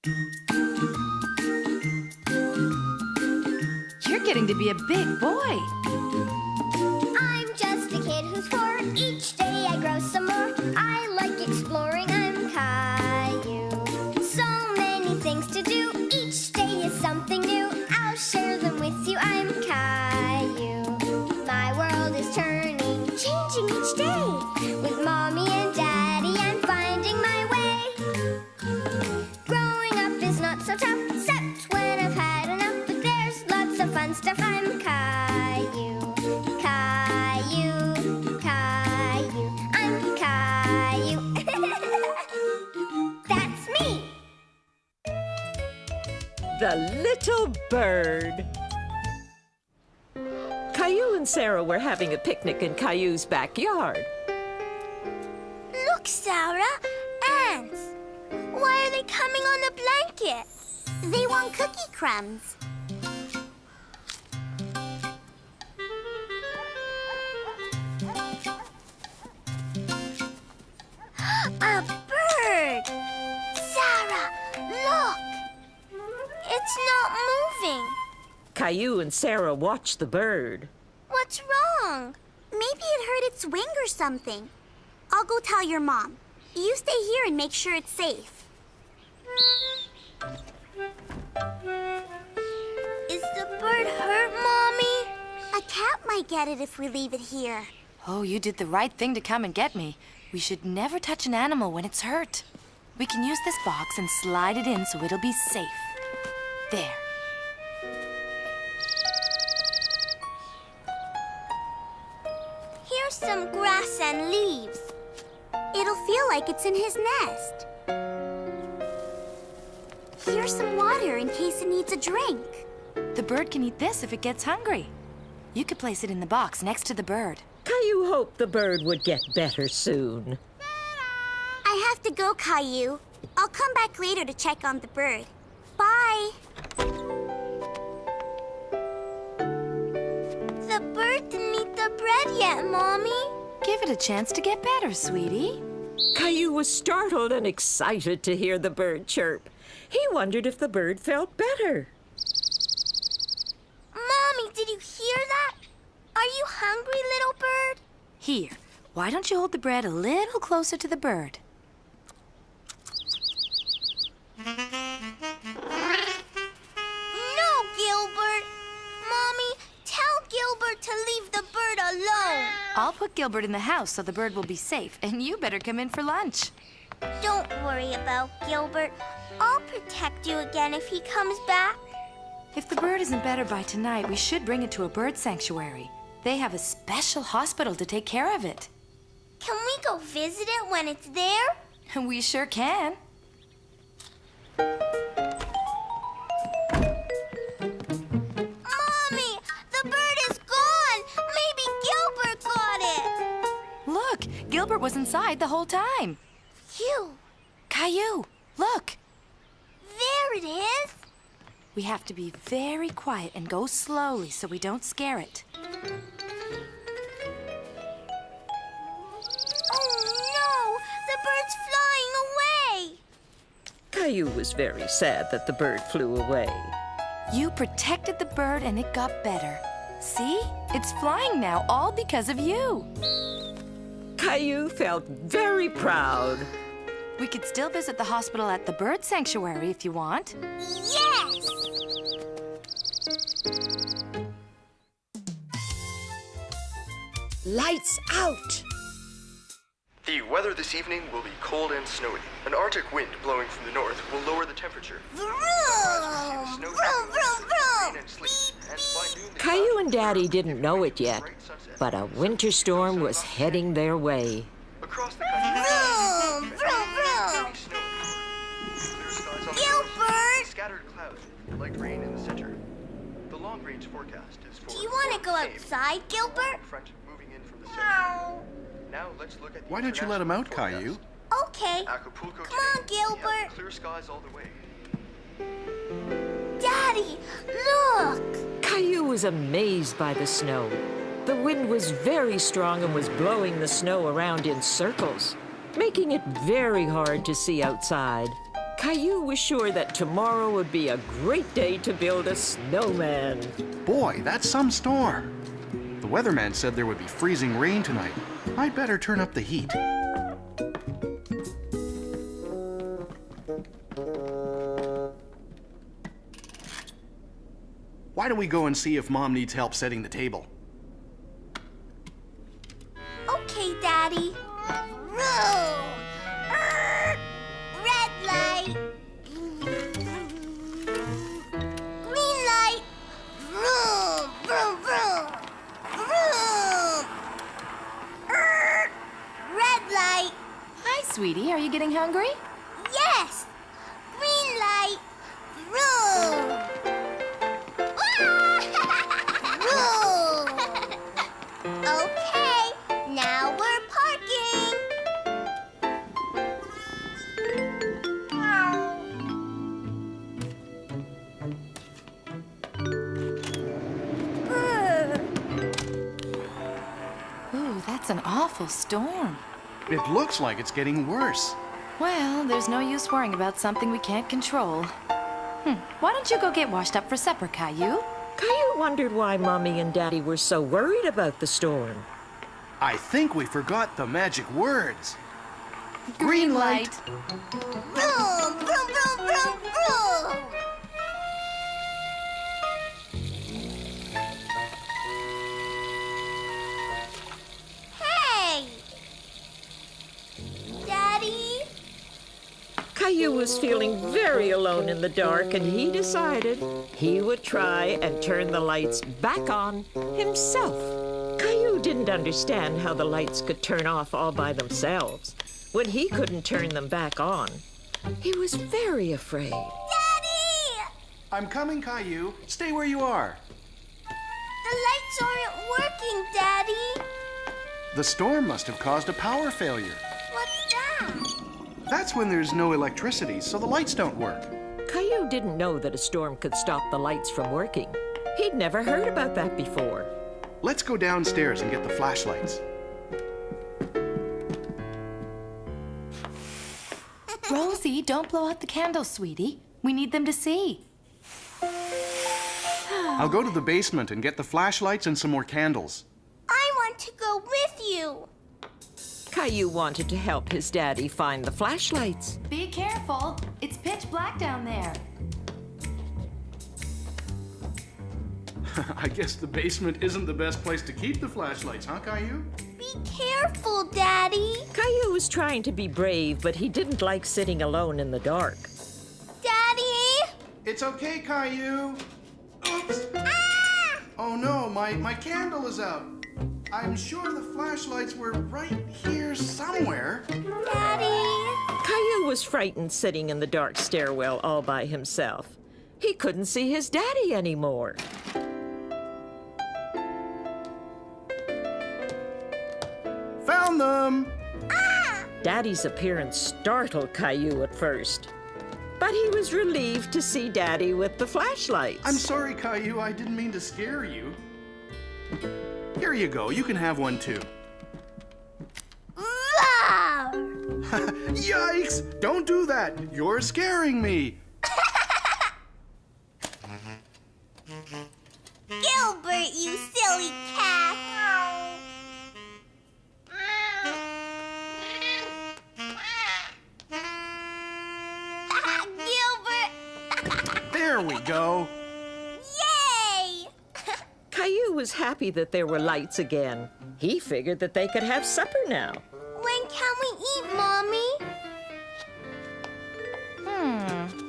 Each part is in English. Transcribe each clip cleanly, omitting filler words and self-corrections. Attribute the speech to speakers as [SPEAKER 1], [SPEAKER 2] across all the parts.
[SPEAKER 1] You're getting to be a big boy.
[SPEAKER 2] I'm just a kid who's 4. Each day I grow some more. I like exploring. I'm Caillou. So many things to do. Each day is something new. I'll share them with you. I'm Caillou. My world is turning, changing each day. With Mommy and Daddy, I'm finding my way. Growing up is not so tough, except when I've had enough. But there's lots of fun stuff. I'm Caillou. Caillou, Caillou, I'm Caillou. That's me.
[SPEAKER 3] The little bird. Caillou and Sarah were having a picnic in Caillou's backyard.
[SPEAKER 2] Look, Sarah, ants. Why are they coming on the blanket? They want cookie crumbs. A bird! Sarah, look! It's not moving.
[SPEAKER 3] Caillou and Sarah watched the bird.
[SPEAKER 2] What's wrong? Maybe it hurt its wing or something. I'll go tell your mom. You stay here and make sure it's safe. Is the bird hurt, Mommy? A cat might get it if we leave it here.
[SPEAKER 1] Oh, you did the right thing to come and get me. We should never touch an animal when it's hurt. We can use this box and slide it in so it'll be safe. There.
[SPEAKER 2] Here's some grass and leaves. It'll feel like it's in his nest. Here's some water in case it needs a drink.
[SPEAKER 1] The bird can eat this if it gets hungry. You could place it in the box next to the bird.
[SPEAKER 3] Caillou hoped the bird would get better soon.
[SPEAKER 2] I have to go, Caillou. I'll come back later to check on the bird. Bye. The bird didn't eat the bread yet, Mommy.
[SPEAKER 1] Give it a chance to get better, sweetie.
[SPEAKER 3] Caillou was startled and excited to hear the bird chirp. He wondered if the bird felt better.
[SPEAKER 2] Mommy, did you hear that? Are you hungry, little bird?
[SPEAKER 1] Here, why don't you hold the bread a little closer to the bird?
[SPEAKER 2] No, Gilbert. Mommy, tell Gilbert to leave the bird alone.
[SPEAKER 1] I'll put Gilbert in the house so the bird will be safe, and you better come in for lunch.
[SPEAKER 2] Don't worry about Gilbert. I'll protect you again if he comes back.
[SPEAKER 1] If the bird isn't better by tonight, we should bring it to a bird sanctuary. They have a special hospital to take care of it.
[SPEAKER 2] Can we go visit it when it's there?
[SPEAKER 1] And we sure can.
[SPEAKER 2] Mommy, the bird is gone. Maybe Gilbert got it.
[SPEAKER 1] Look, Gilbert was inside the whole time.
[SPEAKER 2] You.
[SPEAKER 1] Caillou, look.
[SPEAKER 2] There it is.
[SPEAKER 1] We have to be very quiet and go slowly so we don't scare it.
[SPEAKER 2] Oh, no! The bird's flying away!
[SPEAKER 3] Caillou was very sad that the bird flew away.
[SPEAKER 1] You protected the bird and it got better. See? It's flying now, all because of you.
[SPEAKER 3] Caillou felt very proud.
[SPEAKER 1] We could still visit the hospital at the bird sanctuary if you want.
[SPEAKER 2] Yes!
[SPEAKER 3] Lights out!
[SPEAKER 4] The weather this evening will be cold and snowy. An Arctic wind blowing from the north will lower the temperature.
[SPEAKER 2] Vroom! Vroom, vroom, vroom!
[SPEAKER 3] Caillou and Daddy didn't know it yet, but a winter storm was heading their way.
[SPEAKER 4] Across the country,
[SPEAKER 2] Vroom, vroom, vroom! Gilbert!
[SPEAKER 4] scattered clouds, light rain in the center. The long-range forecast is for...
[SPEAKER 2] Do you want to go outside, Gilbert?
[SPEAKER 4] Front moving in from the center.
[SPEAKER 2] No.
[SPEAKER 4] Now let's look at the
[SPEAKER 5] Why don't you let him out,
[SPEAKER 4] international
[SPEAKER 5] Caillou?
[SPEAKER 4] forecast.
[SPEAKER 2] Okay.
[SPEAKER 4] Acapulco
[SPEAKER 2] Come on,
[SPEAKER 4] today, we have
[SPEAKER 2] Gilbert.
[SPEAKER 4] clear skies all the way.
[SPEAKER 2] Daddy, look!
[SPEAKER 3] Caillou was amazed by the snow. The wind was very strong and was blowing the snow around in circles, making it very hard to see outside. Caillou was sure that tomorrow would be a great day to build a snowman.
[SPEAKER 5] Boy, that's some storm. The weatherman said there would be freezing rain tonight. I'd better turn up the heat. Why don't we go and see if Mom needs help setting the table?
[SPEAKER 2] Okay, Daddy. Row! Red light. Green light. Vroom, vroom, vroom. Vroom. Red light.
[SPEAKER 1] Hi, sweetie. Are you getting hungry?
[SPEAKER 2] Yes. Green light. Vroom. Okay, now we're parking.
[SPEAKER 1] Ooh, that's an awful storm.
[SPEAKER 5] It looks like it's getting worse.
[SPEAKER 1] Well, there's no use worrying about something we can't control. Why don't you go get washed up for supper, Caillou?
[SPEAKER 3] Caillou wondered why Mommy and Daddy were so worried about the storm.
[SPEAKER 5] I think we forgot the magic words.
[SPEAKER 1] Green light.
[SPEAKER 2] Vroom, vroom, vroom, vroom, vroom. Hey! Daddy?
[SPEAKER 3] Caillou was feeling very alone in the dark, and he decided he would try and turn the lights back on himself. Caillou didn't understand how the lights could turn off all by themselves when he couldn't turn them back on. He was very afraid.
[SPEAKER 2] Daddy!
[SPEAKER 5] I'm coming, Caillou. Stay where you are.
[SPEAKER 2] The lights aren't working, Daddy.
[SPEAKER 5] The storm must have caused a power failure.
[SPEAKER 2] What's that?
[SPEAKER 5] That's when there's no electricity, so the lights don't work.
[SPEAKER 3] Caillou didn't know that a storm could stop the lights from working. He'd never heard about that before.
[SPEAKER 5] Let's go downstairs and get the flashlights.
[SPEAKER 1] Rosie, don't blow out the candles, sweetie. We need them to see.
[SPEAKER 5] I'll go to the basement and get the flashlights and some more candles.
[SPEAKER 2] I want to go with you.
[SPEAKER 3] Caillou wanted to help his daddy find the flashlights.
[SPEAKER 1] Be careful. It's pitch black down there.
[SPEAKER 5] I guess the basement isn't the best place to keep the flashlights, huh, Caillou?
[SPEAKER 2] Be careful, Daddy.
[SPEAKER 3] Caillou was trying to be brave, but he didn't like sitting alone in the dark.
[SPEAKER 2] Daddy?
[SPEAKER 5] It's okay, Caillou. Oops.
[SPEAKER 2] Ah!
[SPEAKER 5] Oh no, my candle is out. I'm sure the flashlights were right here somewhere.
[SPEAKER 2] Daddy?
[SPEAKER 3] Caillou was frightened sitting in the dark stairwell all by himself. He couldn't see his daddy anymore.
[SPEAKER 5] Found them!
[SPEAKER 3] Daddy's appearance startled Caillou at first, but he was relieved to see Daddy with the flashlights.
[SPEAKER 5] I'm sorry, Caillou. I didn't mean to scare you. Here you go. You can have one too.
[SPEAKER 2] Wow!
[SPEAKER 5] Yikes! Don't do that. You're scaring me.
[SPEAKER 2] Gilbert, you silly cat. Gilbert!
[SPEAKER 5] There we go.
[SPEAKER 2] Yay!
[SPEAKER 3] Caillou was happy that there were lights again. He figured that they could have supper now.
[SPEAKER 2] When can we eat, Mommy?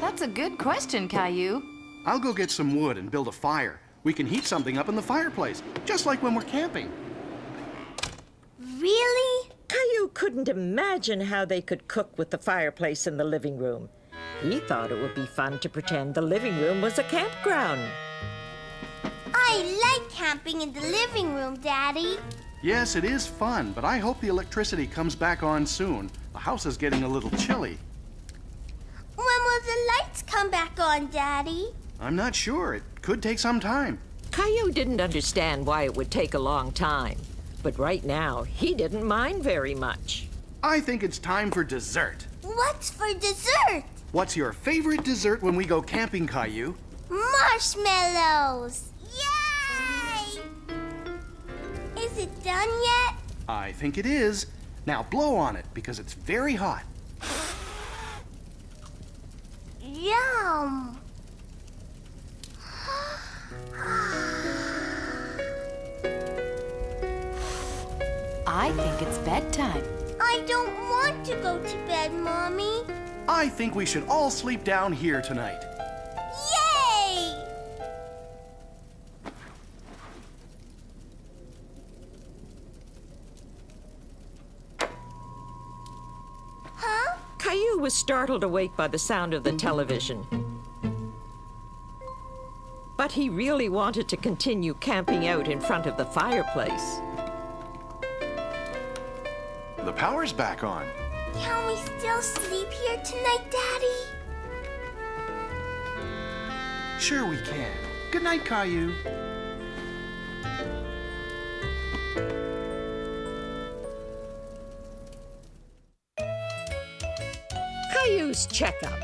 [SPEAKER 1] That's a good question, Caillou.
[SPEAKER 5] I'll go get some wood and build a fire. We can heat something up in the fireplace, just like when we're camping.
[SPEAKER 2] Really?
[SPEAKER 3] Caillou couldn't imagine how they could cook with the fireplace in the living room. He thought it would be fun to pretend the living room was a campground.
[SPEAKER 2] I like camping in the living room, Daddy.
[SPEAKER 5] Yes, it is fun, but I hope the electricity comes back on soon. The house is getting a little chilly.
[SPEAKER 2] When will the lights come back on, Daddy?
[SPEAKER 5] I'm not sure. It could take some time.
[SPEAKER 3] Caillou didn't understand why it would take a long time, but right now he didn't mind very much.
[SPEAKER 5] I think it's time for dessert.
[SPEAKER 2] What's for dessert?
[SPEAKER 5] What's your favorite dessert when we go camping, Caillou?
[SPEAKER 2] Marshmallows! Yay! Is it done yet?
[SPEAKER 5] I think it is. Now blow on it because it's very hot.
[SPEAKER 2] Yum!
[SPEAKER 1] I think it's bedtime.
[SPEAKER 2] I don't want to go to bed, Mommy.
[SPEAKER 5] I think we should all sleep down here tonight.
[SPEAKER 2] Yay! Huh?
[SPEAKER 3] Caillou was startled awake by the sound of the television. But he really wanted to continue camping out in front of the fireplace.
[SPEAKER 5] The power's back on.
[SPEAKER 2] Can we still sleep here tonight, Daddy?
[SPEAKER 5] Sure we can. Good night, Caillou.
[SPEAKER 3] Caillou's checkup.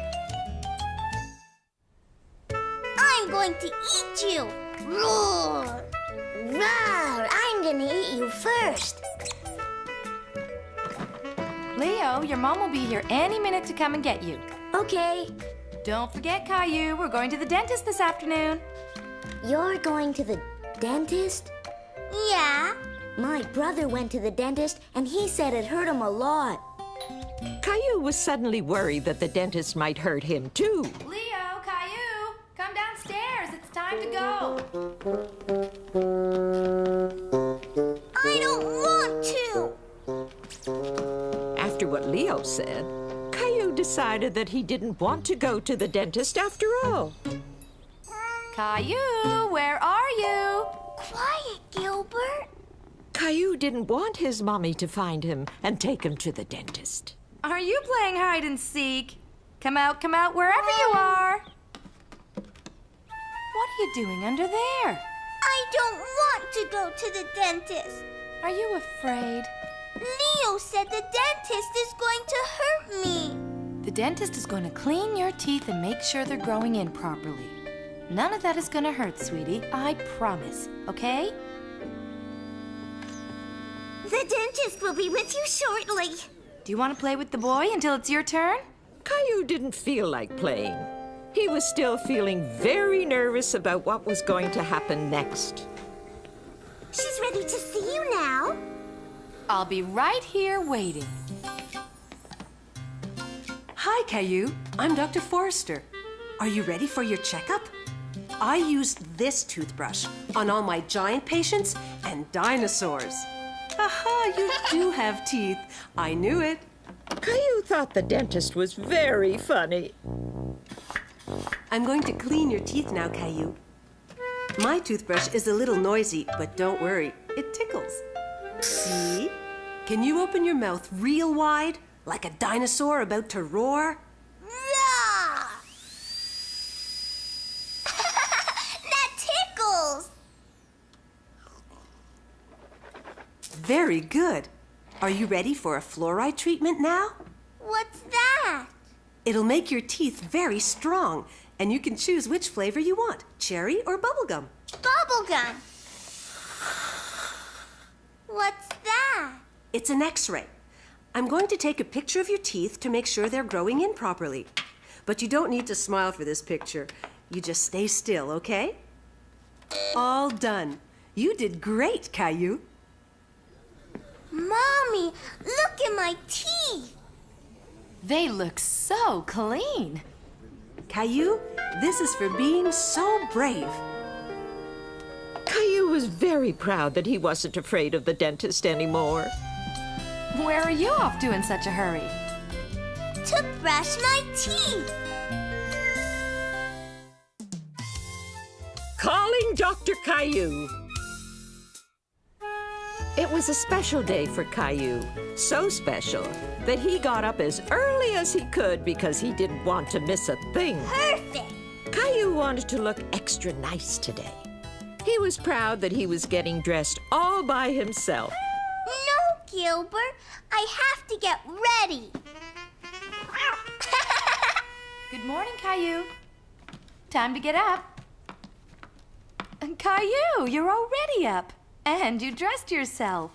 [SPEAKER 2] I'm going to eat you! Roar! Roar! I'm gonna eat you first.
[SPEAKER 1] Leo, your mom will be here any minute to come and get you.
[SPEAKER 2] Okay.
[SPEAKER 1] Don't forget, Caillou, we're going to the dentist this afternoon.
[SPEAKER 6] You're going to the dentist?
[SPEAKER 2] Yeah?
[SPEAKER 6] My brother went to the dentist and he said it hurt him a lot.
[SPEAKER 3] Caillou was suddenly worried that the dentist might hurt him too.
[SPEAKER 1] Leo, Caillou, come downstairs. It's time to go.
[SPEAKER 2] I don't want to!
[SPEAKER 3] After what Leo said, Caillou decided that he didn't want to go to the dentist after all.
[SPEAKER 1] Caillou, where are you?
[SPEAKER 2] Quiet, Gilbert.
[SPEAKER 3] Caillou didn't want his mommy to find him and take him to the dentist.
[SPEAKER 1] Are you playing hide and seek? Come out, wherever you are. What are you doing under there?
[SPEAKER 2] I don't want to go to the dentist.
[SPEAKER 1] Are you afraid?
[SPEAKER 2] Leo said the dentist is going to hurt me.
[SPEAKER 1] The dentist is going to clean your teeth and make sure they're growing in properly. None of that is going to hurt, sweetie. I promise, okay?
[SPEAKER 2] The dentist will be with you shortly.
[SPEAKER 1] Do you want to play with the boy until it's your turn?
[SPEAKER 3] Caillou didn't feel like playing. He was still feeling very nervous about what was going to happen next.
[SPEAKER 2] She's ready to see you now.
[SPEAKER 1] I'll be right here waiting.
[SPEAKER 7] Hi, Caillou. I'm Dr. Forrester. Are you ready for your checkup? I used this toothbrush on all my giant patients and dinosaurs. Aha, you do have teeth. I knew it.
[SPEAKER 3] Caillou thought the dentist was very funny.
[SPEAKER 7] I'm going to clean your teeth now, Caillou. My toothbrush is a little noisy, but don't worry, it tickles. See? Can you open your mouth real wide, like a dinosaur about to roar?
[SPEAKER 2] Rah! That tickles!
[SPEAKER 7] Very good. Are you ready for a fluoride treatment now?
[SPEAKER 2] What's that?
[SPEAKER 7] It'll make your teeth very strong, and you can choose which flavor you want, cherry or bubblegum.
[SPEAKER 2] Bubblegum. What's that?
[SPEAKER 7] It's an X-ray. I'm going to take a picture of your teeth to make sure they're growing in properly. But you don't need to smile for this picture. You just stay still, okay? All done. You did great, Caillou.
[SPEAKER 2] Mommy, look at my teeth.
[SPEAKER 1] They look so clean.
[SPEAKER 7] Caillou, this is for being so brave.
[SPEAKER 3] Caillou was very proud that he wasn't afraid of the dentist anymore.
[SPEAKER 1] Where are you off to in such a hurry?
[SPEAKER 2] To brush my teeth.
[SPEAKER 3] Calling Dr. Caillou. It was a special day for Caillou, so special that he got up as early as he could because he didn't want to miss a thing.
[SPEAKER 2] Perfect.
[SPEAKER 3] Caillou wanted to look extra nice today. He was proud that he was getting dressed all by himself.
[SPEAKER 2] No, Gilbert. I have to get ready.
[SPEAKER 1] Good morning, Caillou. Time to get up. Caillou, you're already up. And you dressed yourself.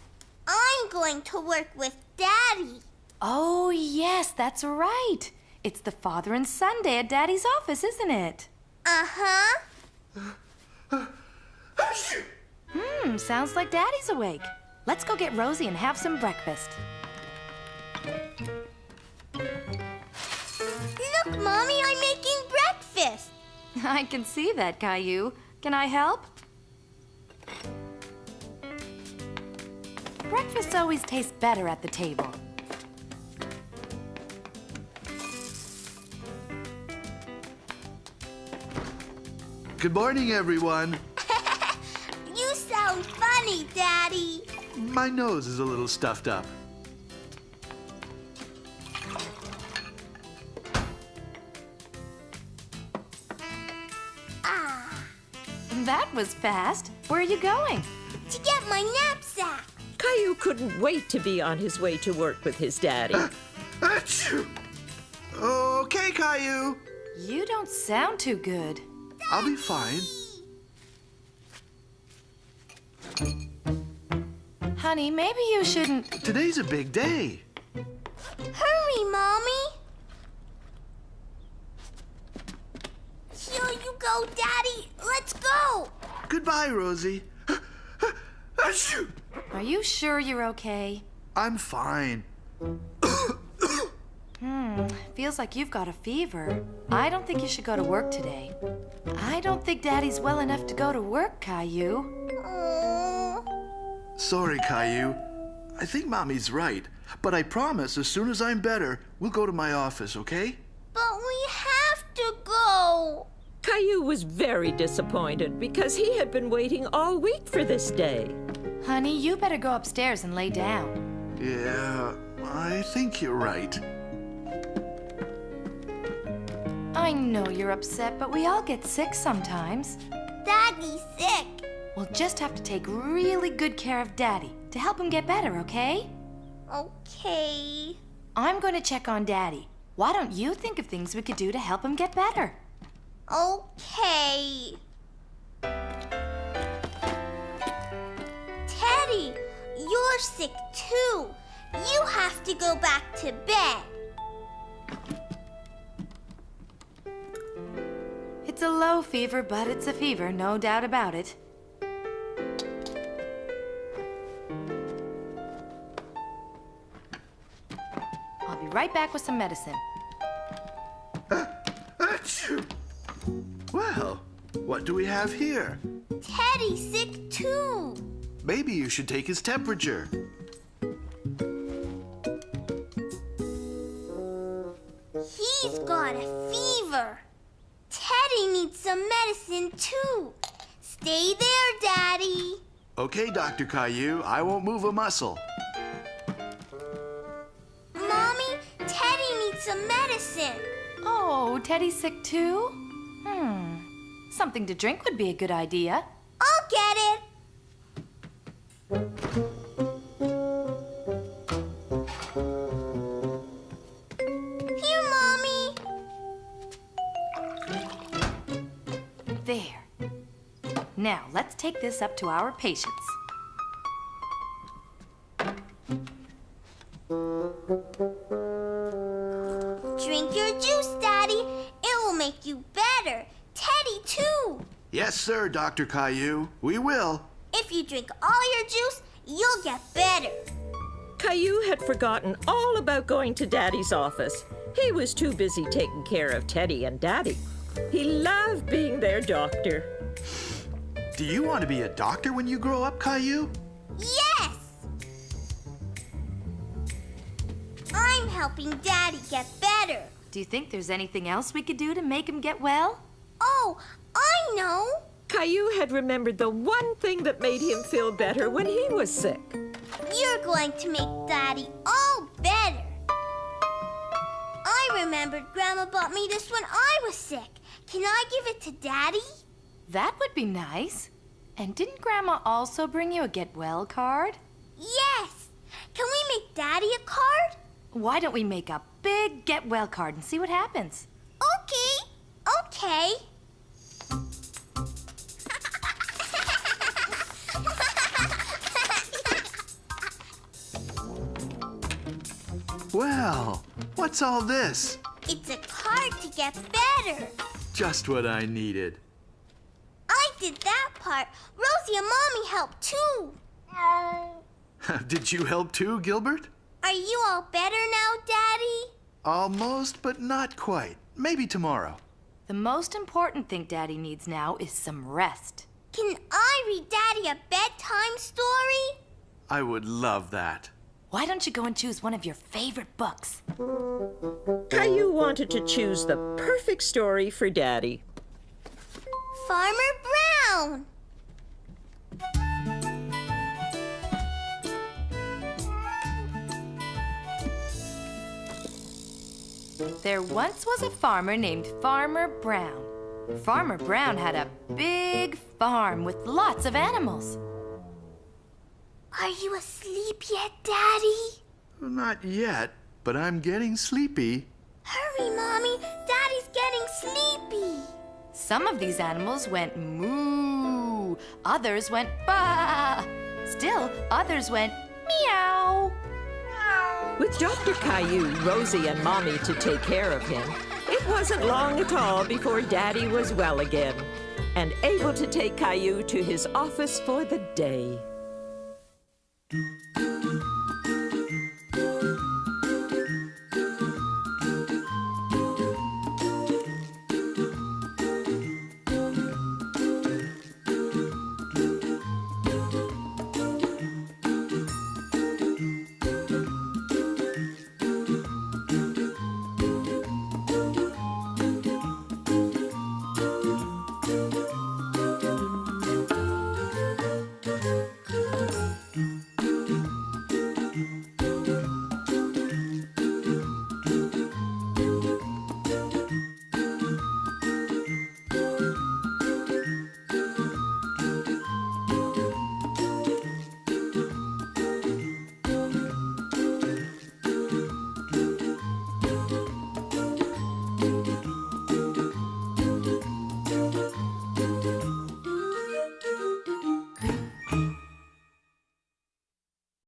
[SPEAKER 2] I'm going to work with Daddy.
[SPEAKER 1] Oh, yes, that's right. It's the father and son day at Daddy's office, isn't it?
[SPEAKER 2] Uh-huh.
[SPEAKER 1] Sounds like Daddy's awake. Let's go get Rosie and have some breakfast.
[SPEAKER 2] Look, Mommy, I'm making breakfast.
[SPEAKER 1] I can see that, Caillou. Can I help? Breakfast always tastes better at the table.
[SPEAKER 8] Good morning, everyone.
[SPEAKER 2] You sound funny, Daddy.
[SPEAKER 8] My nose is a little stuffed up.
[SPEAKER 1] That was fast. Where are you going?
[SPEAKER 2] To get my knapsack.
[SPEAKER 3] Caillou couldn't wait to be on his way to work with his daddy.
[SPEAKER 8] Achoo! Okay, Caillou.
[SPEAKER 1] You don't sound too good.
[SPEAKER 8] I'll be fine.
[SPEAKER 1] Honey, maybe you shouldn't...
[SPEAKER 8] Today's a big day.
[SPEAKER 2] Hurry, Mommy. Here you go, Daddy. Let's go.
[SPEAKER 8] Goodbye, Rosie. Achoo!
[SPEAKER 1] Are you sure you're okay?
[SPEAKER 8] I'm fine.
[SPEAKER 1] Feels like you've got a fever. I don't think you should go to work today. I don't think Daddy's well enough to go to work, Caillou.
[SPEAKER 8] Sorry, Caillou. I think Mommy's right. But I promise as soon as I'm better, we'll go to my office, okay?
[SPEAKER 2] But we have to go.
[SPEAKER 3] Caillou was very disappointed because he had been waiting all week for this day.
[SPEAKER 1] Honey, you better go upstairs and lay down.
[SPEAKER 8] Yeah, I think you're right.
[SPEAKER 1] I know you're upset, but we all get sick sometimes.
[SPEAKER 2] Daddy's sick.
[SPEAKER 1] We'll just have to take really good care of Daddy to help him get better, okay?
[SPEAKER 2] Okay.
[SPEAKER 1] I'm going to check on Daddy. Why don't you think of things we could do to help him get better?
[SPEAKER 2] Okay. Teddy, you're sick too. You have to go back to bed.
[SPEAKER 1] It's a low fever, but it's a fever, no doubt about it. I'll be right back with some medicine.
[SPEAKER 8] Achoo! Well, what do we have here?
[SPEAKER 2] Teddy's sick too.
[SPEAKER 8] Maybe you should take his temperature.
[SPEAKER 2] He's got a fever. Teddy needs some medicine too. Stay there, Daddy.
[SPEAKER 8] Okay, Dr. Caillou, I won't move a muscle.
[SPEAKER 2] Mommy, Teddy needs some medicine.
[SPEAKER 1] Oh, Teddy's sick too? Something to drink would be a good idea.
[SPEAKER 2] I'll get it. Here, Mommy.
[SPEAKER 1] There. Now, let's take this up to our patients.
[SPEAKER 2] Drink your juice, Daddy. It will make you better. Teddy, too.
[SPEAKER 8] Yes, sir, Dr. Caillou. We will.
[SPEAKER 2] If you drink all your juice, you'll get better.
[SPEAKER 3] Caillou had forgotten all about going to Daddy's office. He was too busy taking care of Teddy and Daddy. He loved being their doctor.
[SPEAKER 5] Do you want to be a doctor when you grow up, Caillou?
[SPEAKER 2] Yes! I'm helping Daddy get better.
[SPEAKER 1] Do you think there's anything else we could do to make him get well?
[SPEAKER 2] Oh, I know.
[SPEAKER 3] Caillou had remembered the one thing that made him feel better when he was sick.
[SPEAKER 2] You're going to make Daddy all better. I remembered Grandma bought me this when I was sick. Can I give it to Daddy?
[SPEAKER 1] That would be nice. And didn't Grandma also bring you a get well card?
[SPEAKER 2] Yes. Can we make Daddy a card?
[SPEAKER 1] Why don't we make a big get well card and see what happens?
[SPEAKER 2] Okay.
[SPEAKER 8] Well, what's all this?
[SPEAKER 2] It's a card to get better.
[SPEAKER 8] Just what I needed.
[SPEAKER 2] I did that part. Rosie and Mommy helped too.
[SPEAKER 8] Did you help too, Gilbert?
[SPEAKER 2] Are you all better now, Daddy?
[SPEAKER 8] Almost, but not quite. Maybe tomorrow.
[SPEAKER 1] The most important thing Daddy needs now is some rest.
[SPEAKER 2] Can I read Daddy a bedtime story?
[SPEAKER 8] I would love that.
[SPEAKER 1] Why don't you go and choose one of your favorite books?
[SPEAKER 3] Caillou wanted to choose the perfect story for Daddy.
[SPEAKER 2] Farmer Brown.
[SPEAKER 1] There once was a farmer named Farmer Brown. Farmer Brown had a big farm with lots of animals.
[SPEAKER 2] Are you asleep yet, Daddy?
[SPEAKER 8] Not yet, but I'm getting sleepy.
[SPEAKER 2] Hurry, Mommy. Daddy's getting sleepy.
[SPEAKER 1] Some of these animals went moo. Others went ba. Still, others went meow.
[SPEAKER 3] With Dr. Caillou, Rosie, and Mommy to take care of him, it wasn't long at all before Daddy was well again and able to take Caillou to his office for the day.